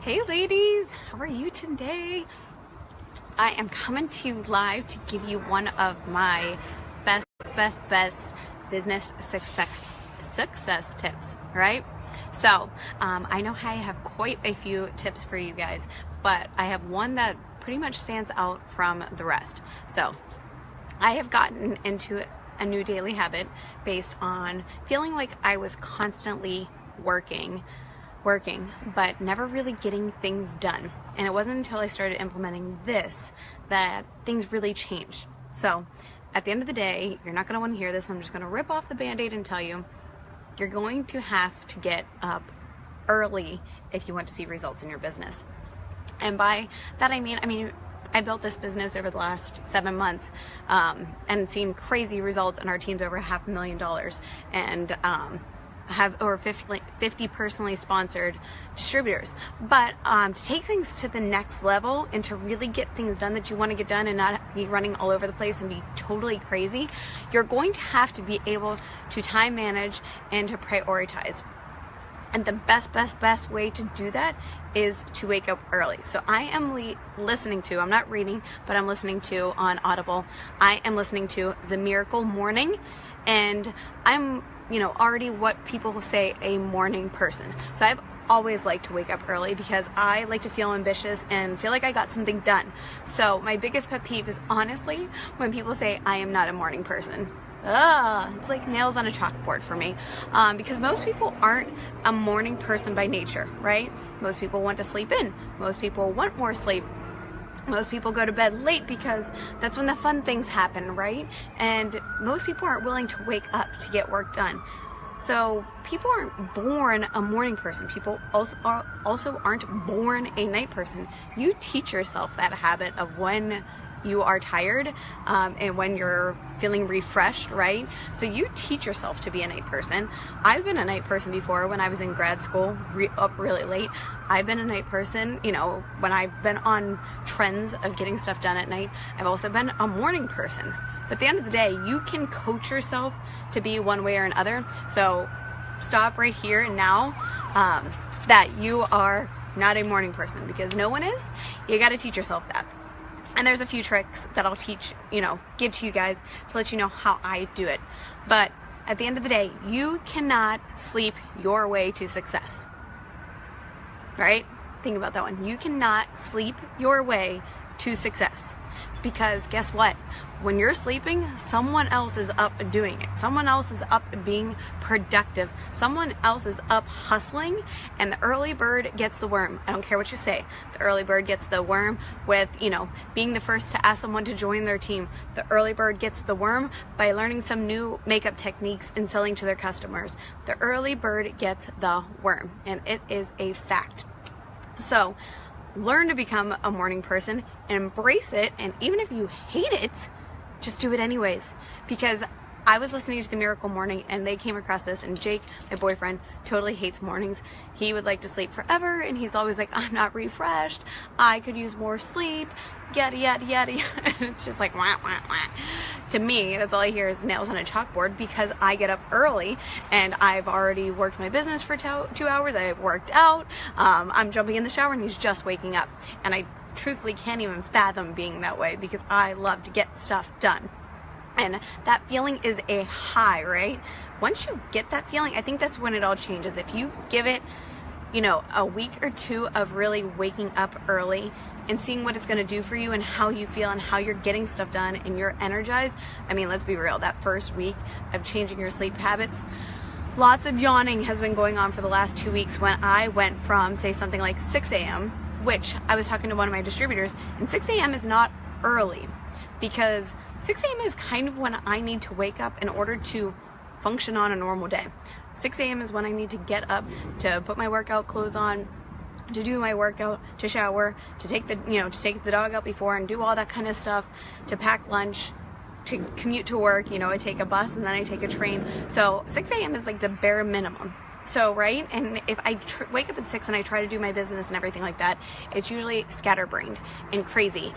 Hey ladies, how are you today? I am coming to you live to give you one of my best business success tips, right? So I know I have quite a few tips for you guys, but I have one that pretty much stands out from the rest. So I have gotten into a new daily habit based on feeling like I was constantly working, but never really getting things done. And it wasn't until I started implementing this that things really changed. So at the end of the day, you're not going to want to hear this. I'm just going to rip off the band-aid and tell you, you're going to have to get up early if you want to see results in your business. And by that I mean I built this business over the last 7 months and seen crazy results, and our team's over $500,000 and have over 50 personally sponsored distributors. But to take things to the next level and to really get things done that you want to get done and not be running all over the place and be totally crazy, you're going to have to be able to time manage and to prioritize. And the best way to do that is to wake up early. So I am listening to, I'm not reading, but I'm listening to on Audible, I am listening to The Miracle Morning, and I'm already what people will say a morning person. So I've always liked to wake up early because I like to feel ambitious and feel like I got something done. So my biggest pet peeve is honestly when people say I am not a morning person. It's like nails on a chalkboard for me, because most people aren't a morning person by nature, right? Most people want to sleep in. Most people want more sleep. Most people go to bed late because that's when the fun things happen, right? And most people aren't willing to wake up to get work done. So people aren't born a morning person. People also aren't born a night person. You teach yourself that habit of when you are tired and when you're feeling refreshed, right? So you teach yourself to be a night person. I've been a night person before when I was in grad school, up really late. I've been a night person, when I've been on trends of getting stuff done at night. I've also been a morning person. But at the end of the day, you can coach yourself to be one way or another. So stop right here and now that you are not a morning person, because no one is. You got to teach yourself that. And there's a few tricks that I'll teach, give to you guys to let you know how I do it. But at the end of the day, you cannot sleep your way to success. Right? Think about that one. You cannot sleep your way to success. Because guess what? When you're sleeping, someone else is up doing it. Someone else is up being productive. Someone else is up hustling, and the early bird gets the worm. I don't care what you say. The early bird gets the worm with, being the first to ask someone to join their team. The early bird gets the worm by learning some new makeup techniques and selling to their customers. The early bird gets the worm, and it is a fact. So learn to become a morning person and embrace it. And even if you hate it, just do it anyways. Because I was listening to The Miracle Morning and they came across this, and Jake, my boyfriend, totally hates mornings. He would like to sleep forever, and he's always like, I'm not refreshed, I could use more sleep, yada yada yada. And it's just like wah, wah, wah. To me, that's all I hear is nails on a chalkboard, because I get up early and I've already worked my business for 2 hours. I've worked out, I'm jumping in the shower, and he's just waking up. And I truthfully can't even fathom being that way, because I love to get stuff done. And that feeling is a high, right? Once you get that feeling, I think that's when it all changes. If you give it, a week or two of really waking up early and seeing what it's going to do for you and how you feel and how you're getting stuff done and you're energized. Let's be real, that first week of changing your sleep habits, lots of yawning has been going on for the last 2 weeks. When I went from, say, something like 6 a.m., which I was talking to one of my distributors, and 6 a.m. is not early, because 6 a.m. is kind of when I need to wake up in order to function on a normal day. 6 a.m. is when I need to get up, to put my workout clothes on, to do my workout, to shower, to take the dog out before and do all that kind of stuff, to pack lunch, to commute to work. I take a bus and then I take a train. So 6 a.m. is like the bare minimum. So, right? And if I wake up at 6 and I try to do my business and everything like that, it's usually scatterbrained and crazy.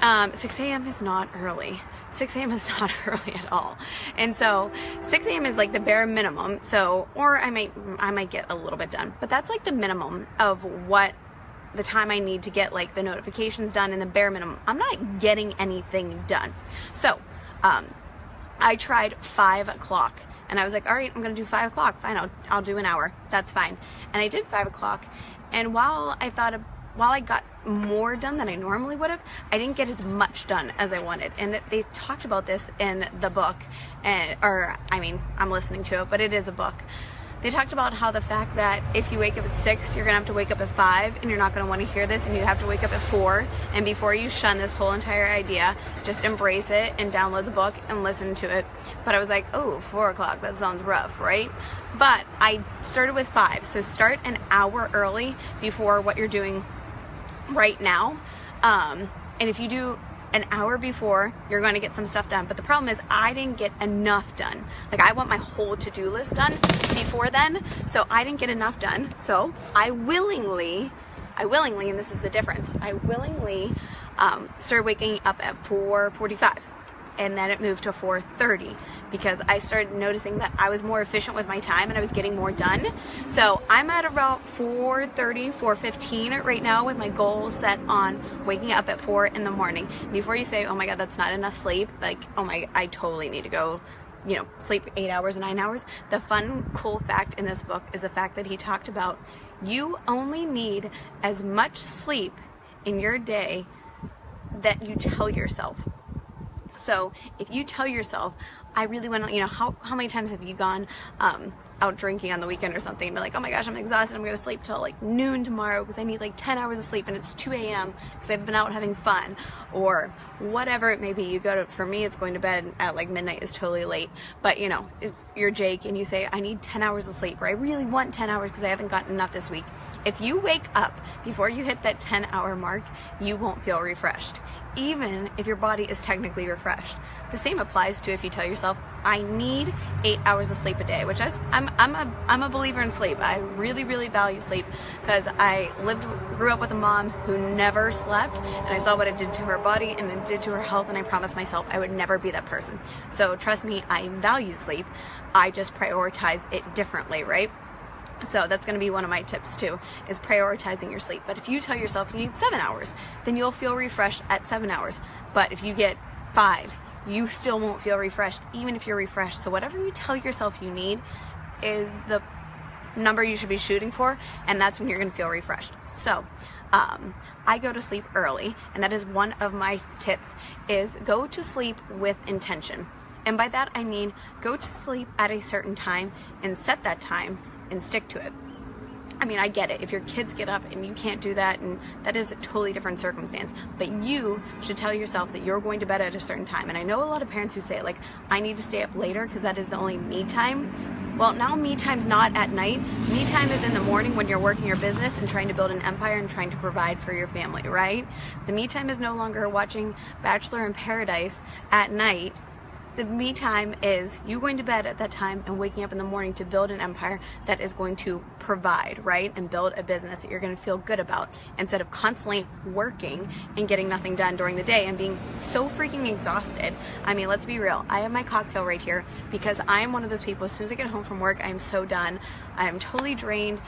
6 a.m. is not early. 6 a.m. is not early at all. And so 6 a.m. is like the bare minimum. So, or I might get a little bit done, but that's like the minimum of what the time I need to get like the notifications done and the bare minimum. I'm not getting anything done. So I tried 5 o'clock and I was like, all right, I'm gonna do 5 o'clock. Fine, I'll do an hour. That's fine. And I did 5 o'clock. And while I got more done than I normally would have, I didn't get as much done as I wanted. And they talked about this in the book, I'm listening to it, but it is a book. They talked about how the fact that if you wake up at 6, you're gonna have to wake up at 5, and you're not gonna want to hear this, and you have to wake up at 4. And before you shun this whole entire idea, just embrace it and download the book and listen to it. But I was like, oh, 4 o'clock, that sounds rough, right? But I started with 5, so start an hour early before what you're doing right now. And if you do an hour before, you're going to get some stuff done. But the problem is I didn't get enough done. Like, I want my whole to-do list done before then, so I didn't get enough done. So I willingly, and this is the difference, I willingly started waking up at 4:45. And then it moved to 4:30 because I started noticing that I was more efficient with my time and I was getting more done. So I'm at about 4:30, 4:15 right now with my goal set on waking up at 4 in the morning. Before you say, oh my God, that's not enough sleep, like, oh my, I totally need to go, sleep 8 hours, 9 hours. The fun, cool fact in this book is the fact that he talked about you only need as much sleep in your day that you tell yourself. So if you tell yourself, I really want to, how many times have you gone out drinking on the weekend or something and be like, oh my gosh, I'm exhausted, I'm going to sleep till like noon tomorrow because I need like 10 hours of sleep and it's 2 a.m. because I've been out having fun, or whatever it may be. For me, it's going to bed at like midnight is totally late. But if you're Jake and you say, I need 10 hours of sleep, or I really want 10 hours because I haven't gotten enough this week. If you wake up before you hit that 10-hour mark, you won't feel refreshed, even if your body is technically refreshed. The same applies to if you tell yourself, I need 8 hours of sleep a day, which I'm a believer in sleep. I really, really value sleep because I grew up with a mom who never slept, and I saw what it did to her body and it did to her health, and I promised myself I would never be that person. So trust me, I value sleep. I just prioritize it differently, right? So that's going to be one of my tips too, is prioritizing your sleep. But if you tell yourself you need 7 hours, then you'll feel refreshed at 7 hours. But if you get 5, you still won't feel refreshed, even if you're refreshed. So whatever you tell yourself you need is the number you should be shooting for, and that's when you're going to feel refreshed. So I go to sleep early, and that is one of my tips, is go to sleep with intention. And by that I mean go to sleep at a certain time and set that time and stick to it. I mean, I get it. If your kids get up and you can't do that, and that is a totally different circumstance, but you should tell yourself that you're going to bed at a certain time. And I know a lot of parents who say, like, I need to stay up later because that is the only me time. Well, now me time's not at night. Me time is in the morning when you're working your business and trying to build an empire and trying to provide for your family, right? The me time is no longer watching Bachelor in Paradise at night. The me time is you going to bed at that time and waking up in the morning to build an empire that is going to provide, right? And build a business that you're going to feel good about, instead of constantly working and getting nothing done during the day and being so freaking exhausted. I mean, let's be real. I have my cocktail right here because I am one of those people, as soon as I get home from work, I am so done. I am totally drained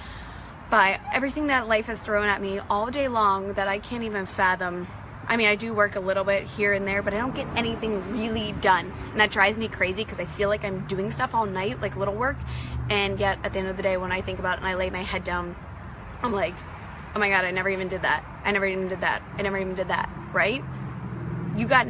by everything that life has thrown at me all day long that I can't even fathom. I mean, I do work a little bit here and there, but I don't get anything really done. And that drives me crazy because I feel like I'm doing stuff all night, like little work. And yet, at the end of the day, when I think about it and I lay my head down, I'm like, oh my God, I never even did that. I never even did that. I never even did that, right? You got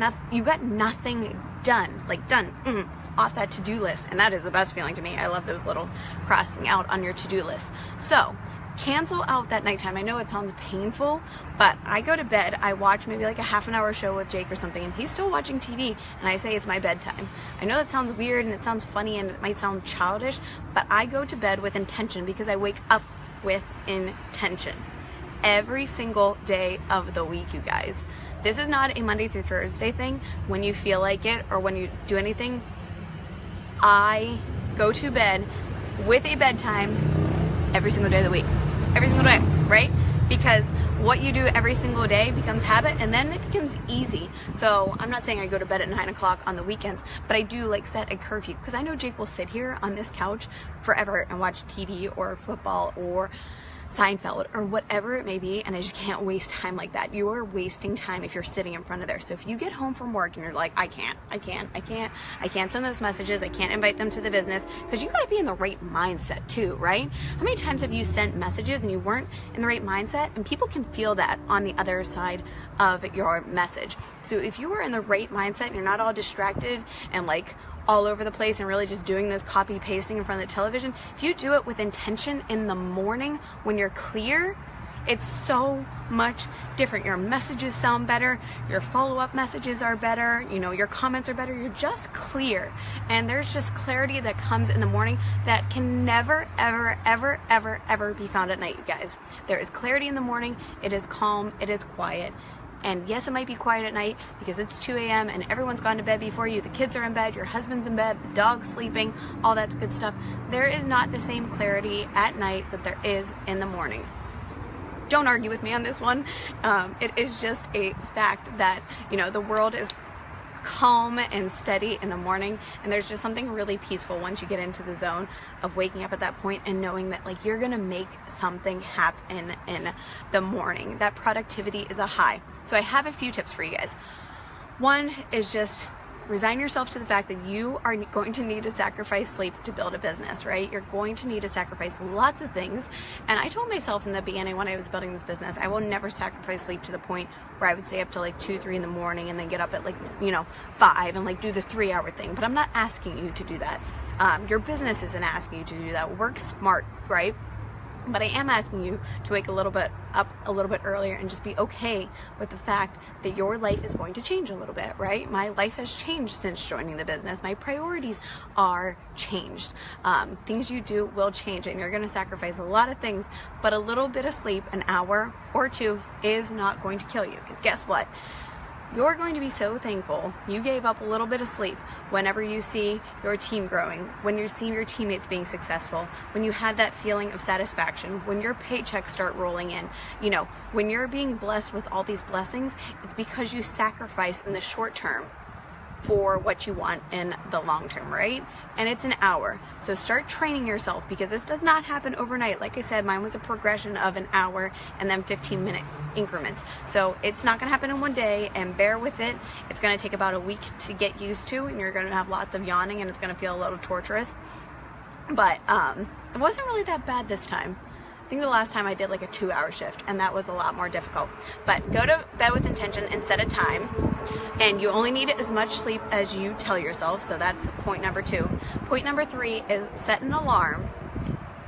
nothing done, like done, off that to-do list. And that is the best feeling to me. I love those little crossing out on your to-do list. So cancel out that nighttime. I know it sounds painful, but I go to bed, I watch maybe like a half an hour show with Jake or something, and he's still watching TV, and I say it's my bedtime. I know that sounds weird and it sounds funny and it might sound childish, but I go to bed with intention because I wake up with intention every single day of the week, you guys. This is not a Monday through Thursday thing when you feel like it or when you do anything. I go to bed with a bedtime every single day of the week. Every single day, right? Because what you do every single day becomes habit, and then it becomes easy. So I'm not saying I go to bed at 9 o'clock on the weekends, but I do like set a curfew, because I know Jake will sit here on this couch forever and watch TV or football or Seinfeld or whatever it may be, and I just can't waste time like that. You are wasting time if you're sitting in front of there. So if you get home from work and you're like, I can't send those messages, I can't invite them to the business, because you got to be in the right mindset too, right? How many times have you sent messages and you weren't in the right mindset? And people can feel that on the other side of your message. So if you are in the right mindset and you're not all distracted and like all over the place and really just doing this copy pasting in front of the television, if you do it with intention in the morning when you're clear, it's so much different. Your messages sound better, your follow-up messages are better, you know, your comments are better, you're just clear. And there's just clarity that comes in the morning that can never, ever, ever, ever, ever be found at night, you guys. There is clarity in the morning, it is calm, it is quiet. And yes, it might be quiet at night because it's 2 a.m. and everyone's gone to bed before you. The kids are in bed, your husband's in bed, the dog's sleeping, all that good stuff. There is not the same clarity at night that there is in the morning. Don't argue with me on this one. It is just a fact that, you know, the world is calm and steady in the morning, and there's just something really peaceful once you get into the zone of waking up at that point and knowing that like you're gonna make something happen in the morning. That productivity is a high. So I have a few tips for you guys. One is just resign yourself to the fact that you are going to need to sacrifice sleep to build a business, right? You're going to need to sacrifice lots of things. And I told myself in the beginning when I was building this business, I will never sacrifice sleep to the point where I would stay up till like 2, 3 in the morning and then get up at like, you know, 5 and like do the 3-hour thing. But I'm not asking you to do that. Your business isn't asking you to do that. Work smart, right? But I am asking you to wake up a little bit earlier and just be okay with the fact that your life is going to change a little bit, right? My life has changed since joining the business. My priorities are changed. Things you do will change, and you're going to sacrifice a lot of things, but a little bit of sleep, an hour or 2, is not going to kill you. Because guess what? You're going to be so thankful you gave up a little bit of sleep whenever you see your team growing, when you're seeing your teammates being successful, when you have that feeling of satisfaction, when your paychecks start rolling in. You know, when you're being blessed with all these blessings, it's because you sacrifice in the short term for what you want in the long term, right? And it's an hour. So start training yourself, because this does not happen overnight. Like I said, mine was a progression of an hour and then 15-minute increments. So it's not gonna happen in one day, and bear with it. It's gonna take about a week to get used to, and you're gonna have lots of yawning and it's gonna feel a little torturous. But it wasn't really that bad this time. I think the last time I did like a 2-hour shift, and that was a lot more difficult. But go to bed with intention and set a time, and you only need as much sleep as you tell yourself. So that's point number 2. Point number 3 is set an alarm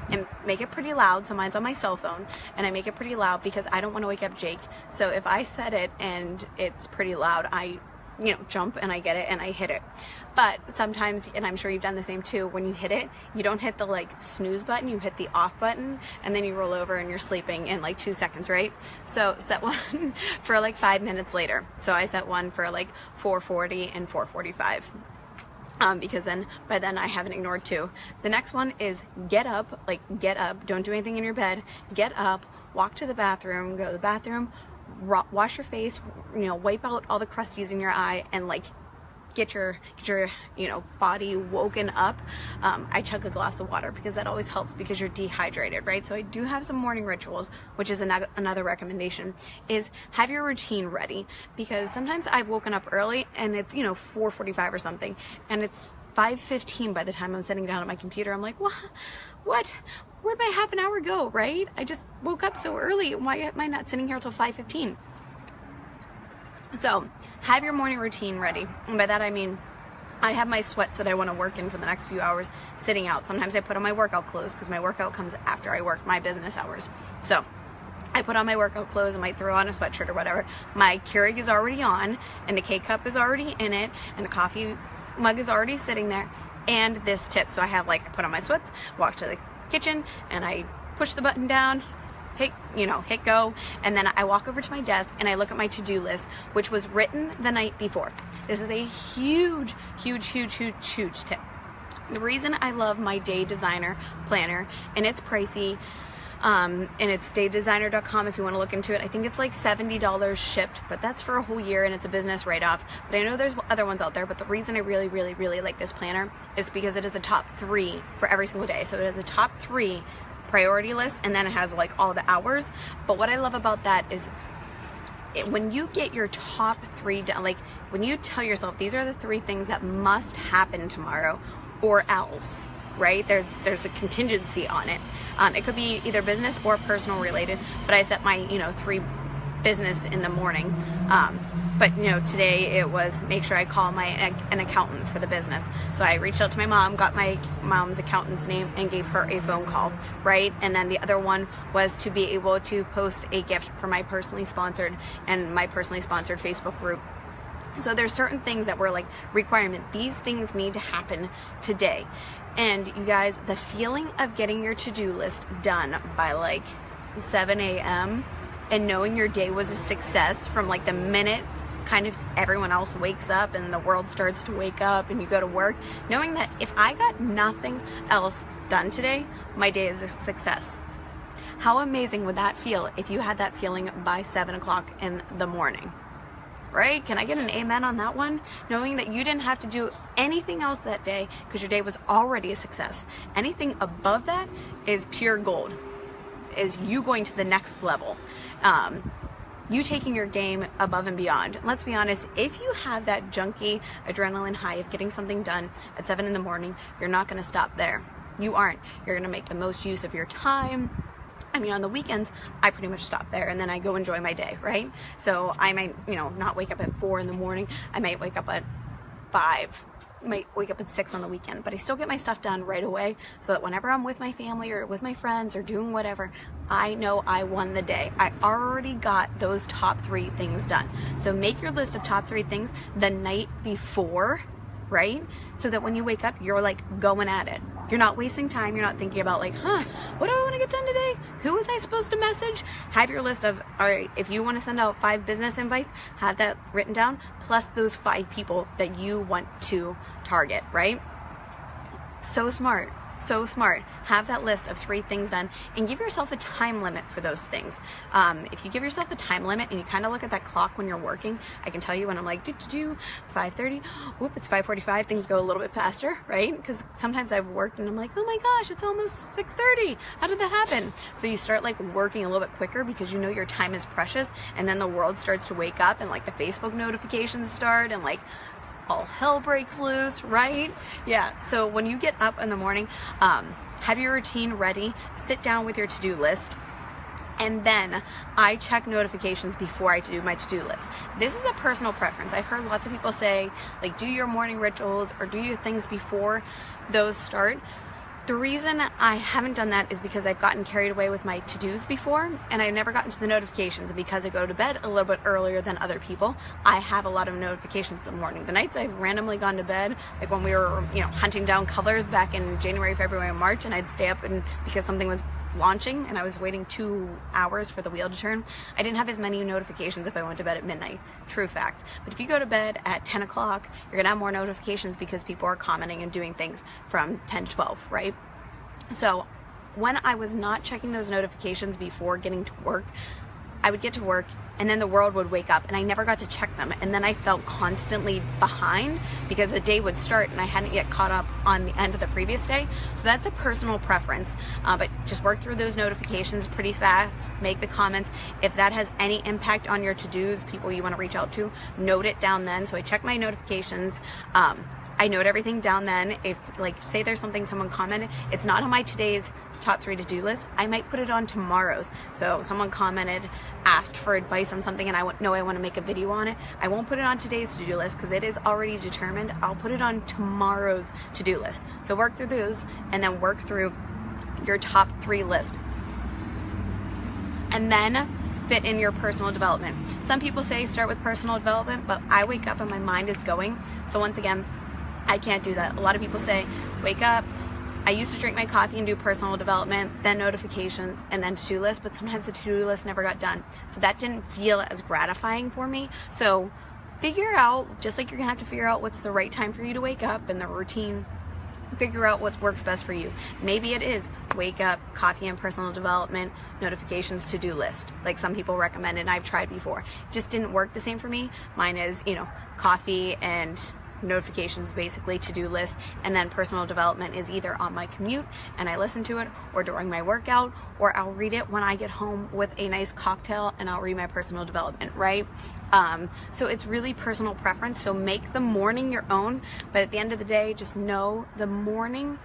and make it pretty loud. So mine's on my cell phone, and I make it pretty loud because I don't want to wake up Jake. So if I set it and it's pretty loud, I jump and I get it and I hit it. But sometimes, and I'm sure you've done the same too, when you hit it, you don't hit the like snooze button, you hit the off button, and then you roll over and you're sleeping in like 2 seconds, right? So set one for like 5 minutes later. So I set one for like 4:40 and 4:45. Because then by then I haven't ignored 2. The next one is get up, don't do anything in your bed, get up, walk to the bathroom, go to the bathroom, wash your face, wipe out all the crusties in your eye, and like get your body woken up. I chug a glass of water because that always helps, because you're dehydrated, right? So I do have some morning rituals, which is another recommendation, is have your routine ready, because sometimes I've woken up early and it's 4:45 or something, and it's 5:15 by the time I'm sitting down at my computer. I'm like, what? Where'd my half an hour go, right? I just woke up so early. Why am I not sitting here until 5:15? So have your morning routine ready. And by that I mean, I have my sweats that I want to work in for the next few hours sitting out. Sometimes I put on my workout clothes because my workout comes after I work my business hours. So I put on my workout clothes, I might throw on a sweatshirt or whatever. My Keurig is already on, and the K-Cup is already in it, and the coffee mug is already sitting there, and this tip. So I put on my sweats, walk to the kitchen, and I push the button down, hit go, and then I walk over to my desk and I look at my to-do list, which was written the night before. This is a huge tip. The reason I love my Day Designer planner, and it's pricey, and it's daydesigner.com if you want to look into it. I think it's like $70 shipped, but that's for a whole year, and it's a business write-off. But I know there's other ones out there, but the reason I really like this planner is because it is a top 3 for every single day. So it is a top 3 priority list, and then it has like all the hours. But what I love about that is when you get your top 3 done, like when you tell yourself these are the 3 things that must happen tomorrow or else, right? There's a contingency on it. It could be either business or personal related, but I set my 3 business in the morning. But today it was make sure I call an accountant for the business. So I reached out to my mom, got my mom's accountant's name, and gave her a phone call, right? And then the other one was to be able to post a gift for my personally sponsored Facebook group. So there's certain things that were like requirement. These things need to happen today. And you guys, the feeling of getting your to-do list done by like 7 a.m. and knowing your day was a success from like the minute kind of everyone else wakes up and the world starts to wake up and you go to work, knowing that if I got nothing else done today, my day is a success. How amazing would that feel if you had that feeling by 7 o'clock in the morning? Right? Can I get an amen on that one? Knowing that you didn't have to do anything else that day because your day was already a success. Anything above that is pure gold. Is you going to the next level. You taking your game above and beyond. Let's be honest, if you have that junky adrenaline high of getting something done at 7 in the morning, you're not going to stop there. You aren't. You're going to make the most use of your time. I mean, on the weekends, I pretty much stop there and then I go enjoy my day, right? So I might, not wake up at 4 in the morning. I might wake up at 5. Might wake up at 6 on the weekend, but I still get my stuff done right away so that whenever I'm with my family or with my friends or doing whatever, I know I won the day. I already got those top 3 things done. So make your list of top 3 things the night before, right? So that when you wake up, you're like going at it. You're not wasting time. You're not thinking about like, what do I want to get done today? Who was I supposed to message? Have your list of, all right, if you want to send out 5 business invites, have that written down, plus those 5 people that you want to target, right? So smart. So smart. Have that list of 3 things done and give yourself a time limit for those things. If you give yourself a time limit and you kind of look at that clock when you're working, I can tell you when I'm like, 5:30, whoop, it's 5:45, things go a little bit faster, right? Because sometimes I've worked and I'm like, oh my gosh, it's almost 6:30. How did that happen? So you start like working a little bit quicker because you know your time is precious, and then the world starts to wake up and like the Facebook notifications start and like all hell breaks loose, right? Yeah, so when you get up in the morning, have your routine ready, sit down with your to-do list, and then I check notifications before I do my to-do list. This is a personal preference. I've heard lots of people say, like, do your morning rituals or do your things before those start. The reason I haven't done that is because I've gotten carried away with my to-dos before, and I've never gotten to the notifications. And because I go to bed a little bit earlier than other people, I have a lot of notifications in the morning. The nights I've randomly gone to bed, like when we were, hunting down colors back in January, February, and March, and I'd stay up and because something was launching and I was waiting 2 hours for the wheel to turn, I didn't have as many notifications if I went to bed at midnight. True fact. But if you go to bed at 10 o'clock, you're gonna have more notifications because people are commenting and doing things from 10 to 12, right? So when I was not checking those notifications before getting to work, I would get to work and then the world would wake up and I never got to check them, and then I felt constantly behind because the day would start and I hadn't yet caught up on the end of the previous day. So that's a personal preference, but just work through those notifications pretty fast, make the comments. If that has any impact on your to-dos, people you want to reach out to, note it down then. So I check my notifications. I note everything down then. If, like, say there's something someone commented, it's not on my today's top 3 to-do list, I might put it on tomorrow's. So someone commented, asked for advice on something, and I know I want to make a video on it. I won't put it on today's to-do list because it is already determined. I'll put it on tomorrow's to-do list. So work through those and then work through your top 3 list. And then fit in your personal development. Some people say start with personal development, but I wake up and my mind is going. So once again, I can't do that. A lot of people say, wake up, I used to drink my coffee and do personal development, then notifications, and then to-do list, but sometimes the to-do list never got done. So that didn't feel as gratifying for me. So figure out, just like you're gonna have to figure out what's the right time for you to wake up and the routine, figure out what works best for you. Maybe it is wake up, coffee and personal development, notifications, to-do list, like some people recommend and I've tried before. It just didn't work the same for me. Mine is, coffee and notifications, basically to-do list, and then personal development is either on my commute and I listen to it, or during my workout, or I'll read it when I get home with a nice cocktail and I'll read my personal development, right? So it's really personal preference. So make the morning your own, but at the end of the day, just know the morning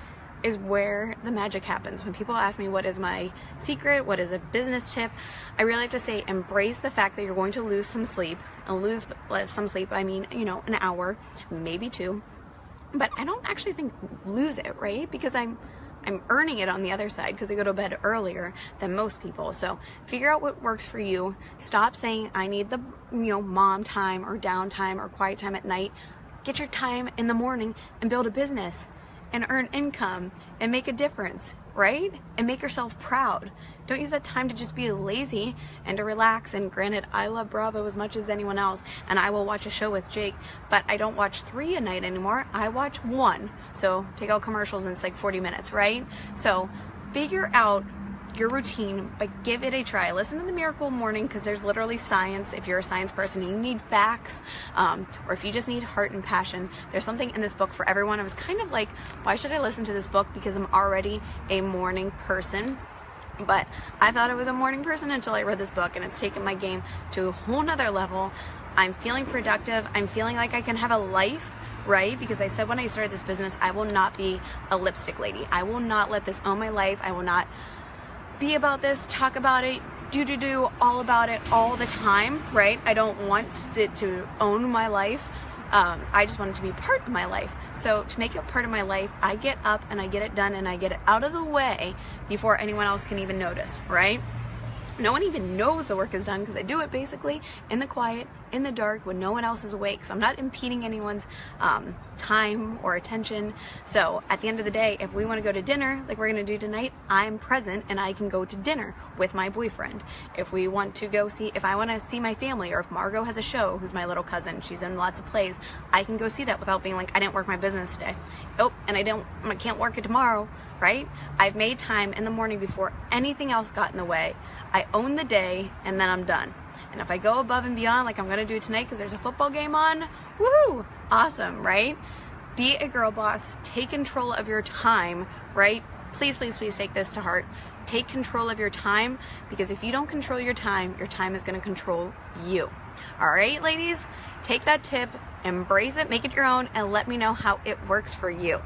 is where the magic happens. When people ask me what is my secret, what is a business tip, I really have to say embrace the fact that you're going to lose some sleep. And lose some sleep, I mean, you know, an hour, maybe 2. But I don't actually think lose it, right? Because I'm earning it on the other side because I go to bed earlier than most people. So figure out what works for you. Stop saying I need the, you know, mom time or downtime or quiet time at night. Get your time in the morning and build a business and earn income and make a difference, right? And make yourself proud. Don't use that time to just be lazy and to relax. And granted, I love Bravo as much as anyone else, and I will watch a show with Jake, but I don't watch 3 a night anymore. I watch 1. So take out commercials and it's like 40 minutes, right? So figure out your routine, but give it a try. Listen to the Miracle Morning, because there's literally science. If you're a science person and you need facts, or if you just need heart and passion, there's something in this book for everyone. I was kind of like, why should I listen to this book? Because I'm already a morning person. But I thought I was a morning person until I read this book, and it's taken my game to a whole nother level. I'm feeling productive. I'm feeling like I can have a life, right? Because I said when I started this business, I will not be a lipstick lady. I will not let this own my life. I will not be about this, talk about it, do all about it all the time, right? I don't want it to own my life. I just want it to be part of my life. So to make it part of my life, I get up and I get it done and I get it out of the way before anyone else can even notice, right? No one even knows the work is done because I do it basically in the quiet, in the dark, when no one else is awake. So I'm not impeding anyone's time or attention. So at the end of the day, if we want to go to dinner, like we're going to do tonight, I'm present and I can go to dinner with my boyfriend. If we want to go see, if I want to see my family, or if Margot has a show, who's my little cousin, she's in lots of plays, I can go see that without being like, I didn't work my business today. Oh, and I can't work it tomorrow, right? I've made time in the morning before anything else got in the way. I own the day, and then I'm done. And if I go above and beyond, like I'm going to do tonight because there's a football game on, woohoo, awesome, right? Be a girl boss. Take control of your time, right? Please, please, please take this to heart. Take control of your time, because if you don't control your time is going to control you. All right, ladies? Take that tip, embrace it, make it your own, and let me know how it works for you.